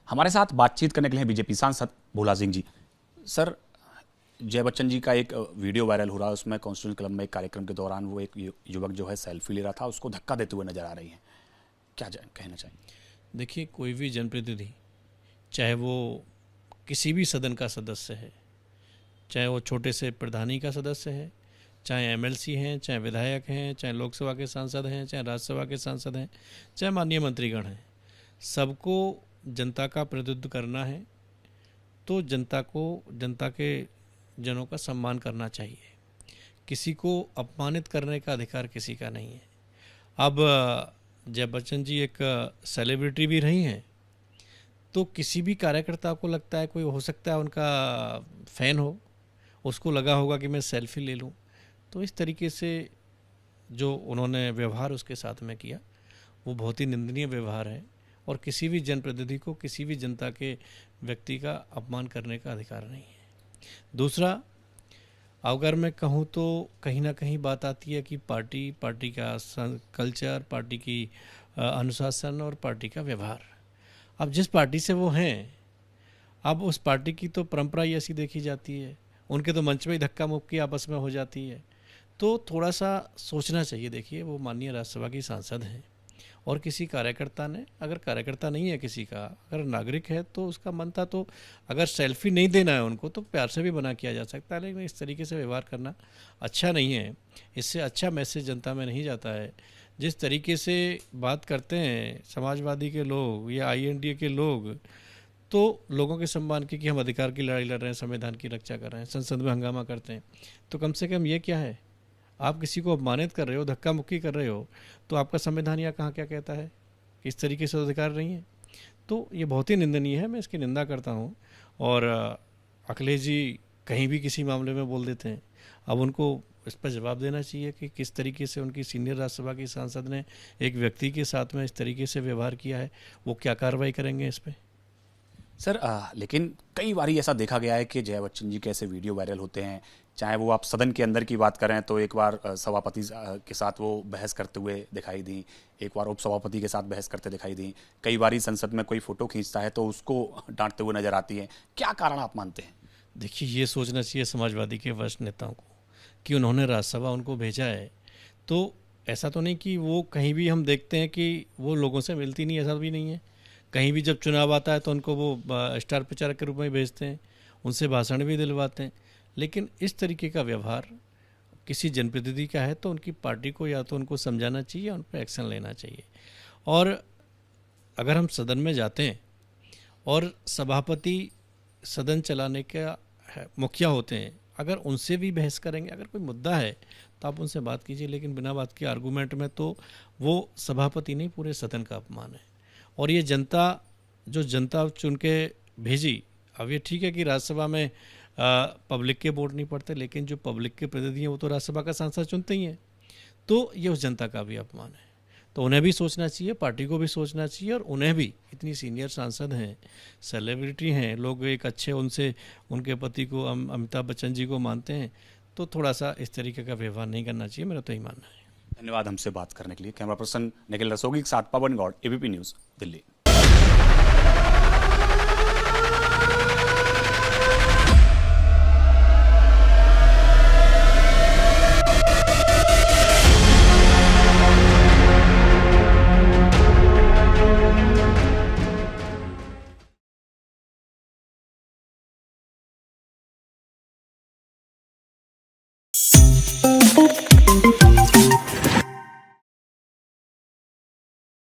हमारे साथ बातचीत करने के लिए बीजेपी सांसद भोला सिंह जी। सर, जय बच्चन जी का एक वीडियो वायरल हो रहा है, उसमें कॉन्स्टिट्यूशन क्लब में एक कार्यक्रम के दौरान वो एक युवक जो है सेल्फी ले रहा था, उसको धक्का देते हुए नजर आ रही हैं। क्या कहना चाहिए? देखिए, कोई भी जनप्रतिनिधि, चाहे वो किसी भी सदन का सदस्य है, चाहे वो छोटे से प्रधानी का सदस्य है, चाहे एमएलसी हैं, चाहे विधायक हैं, चाहे लोकसभा के सांसद हैं, चाहे राज्यसभा के सांसद हैं, चाहे माननीय मंत्रीगण हैं, सबको जनता का प्रतिनिधित्व करना है तो जनता के जनों का सम्मान करना चाहिए। किसी को अपमानित करने का अधिकार किसी का नहीं है। अब जय बच्चन जी एक सेलिब्रिटी भी रही हैं, तो किसी भी कार्यकर्ता को लगता है, कोई हो सकता है उनका फ़ैन हो, उसको लगा होगा कि मैं सेल्फी ले लूं, तो इस तरीके से जो उन्होंने व्यवहार उसके साथ में किया वो बहुत ही निंदनीय व्यवहार है और किसी भी जनप्रतिनिधि को, किसी भी जनता के व्यक्ति का अपमान करने का अधिकार नहीं है। दूसरा, अगर मैं कहूँ तो कहीं ना कहीं बात आती है कि पार्टी का कल्चर, पार्टी की अनुशासन और पार्टी का व्यवहार। अब जिस पार्टी से वो हैं, अब उस पार्टी की तो परंपरा ही ऐसी देखी जाती है, उनके तो मंच में ही धक्का मुक्की आपस में हो जाती है। तो थोड़ा सा सोचना चाहिए। देखिए, वो माननीय राज्यसभा की सांसद हैं और किसी कार्यकर्ता ने, अगर कार्यकर्ता नहीं है किसी का, अगर नागरिक है तो उसका मन था, तो अगर सेल्फी नहीं देना है उनको तो प्यार से भी मना किया जा सकता है, लेकिन इस तरीके से व्यवहार करना अच्छा नहीं है। इससे अच्छा मैसेज जनता में नहीं जाता है। जिस तरीके से बात करते हैं समाजवादी के लोग या आईएनडीए के लोग, तो लोगों के सम्मान की कि हम अधिकार की लड़ाई लड़ रहे हैं, संविधान की रक्षा कर रहे हैं, संसद में हंगामा करते हैं, तो कम से कम ये क्या है? आप किसी को अपमानित कर रहे हो, धक्का मुक्की कर रहे हो, तो आपका संविधान या कहाँ क्या कहता है कि इस तरीके से अधिकार नहीं है? तो ये बहुत ही निंदनीय है, मैं इसकी निंदा करता हूँ। और अखिलेश जी कहीं भी किसी मामले में बोल देते हैं, अब उनको इस पर जवाब देना चाहिए कि किस तरीके से उनकी सीनियर राज्यसभा की सांसद ने एक व्यक्ति के साथ में इस तरीके से व्यवहार किया है, वो क्या कार्रवाई करेंगे इस पर? सर, लेकिन कई बार ऐसा देखा गया है कि जय बच्चन जी के ऐसे वीडियो वायरल होते हैं, चाहे वो आप सदन के अंदर की बात करें तो एक बार सभापति के साथ वो बहस करते हुए दिखाई दी, एक बार उपसभापति के साथ बहस करते दिखाई दी, कई बार ही संसद में कोई फोटो खींचता है तो उसको डांटते हुए नजर आती है। क्या कारण आप मानते हैं? देखिए, ये सोचना चाहिए समाजवादी के वरिष्ठ नेताओं को कि उन्होंने राज्यसभा उनको भेजा है, तो ऐसा तो नहीं कि वो कहीं भी, हम देखते हैं कि वो लोगों से मिलती नहीं, ऐसा भी नहीं है। कहीं भी जब चुनाव आता है तो उनको वो स्टार प्रचारक के रूप में भेजते हैं, उनसे भाषण भी दिलवाते हैं। लेकिन इस तरीके का व्यवहार किसी जनप्रतिनिधि का है तो उनकी पार्टी को या तो उनको समझाना चाहिए, उन पर एक्शन लेना चाहिए। और अगर हम सदन में जाते हैं और सभापति सदन चलाने का मुखिया होते हैं, अगर उनसे भी बहस करेंगे, अगर कोई मुद्दा है तो आप उनसे बात कीजिए, लेकिन बिना बात के आर्गूमेंट में तो वो सभापति नहीं, पूरे सदन का अपमान है। और ये जनता चुन के भेजी, अब ये ठीक है कि राज्यसभा में पब्लिक के वोट नहीं पड़ते, लेकिन जो पब्लिक के प्रतिनिधि हैं वो तो राज्यसभा का सांसद चुनते ही हैं, तो ये उस जनता का भी अपमान है। तो उन्हें भी सोचना चाहिए, पार्टी को भी सोचना चाहिए, और उन्हें भी, इतनी सीनियर सांसद हैं, सेलिब्रिटी हैं, लोग एक अच्छे उनसे, उनके पति को, अमिताभ बच्चन जी को मानते हैं, तो थोड़ा सा इस तरीके का व्यवहार नहीं करना चाहिए, मेरा तो यही मानना है। धन्यवाद हमसे बात करने के लिए। कैमरा पर्सन निखिल रसोगी के साथ पवन गौड़, एबीपी न्यूज़, दिल्ली।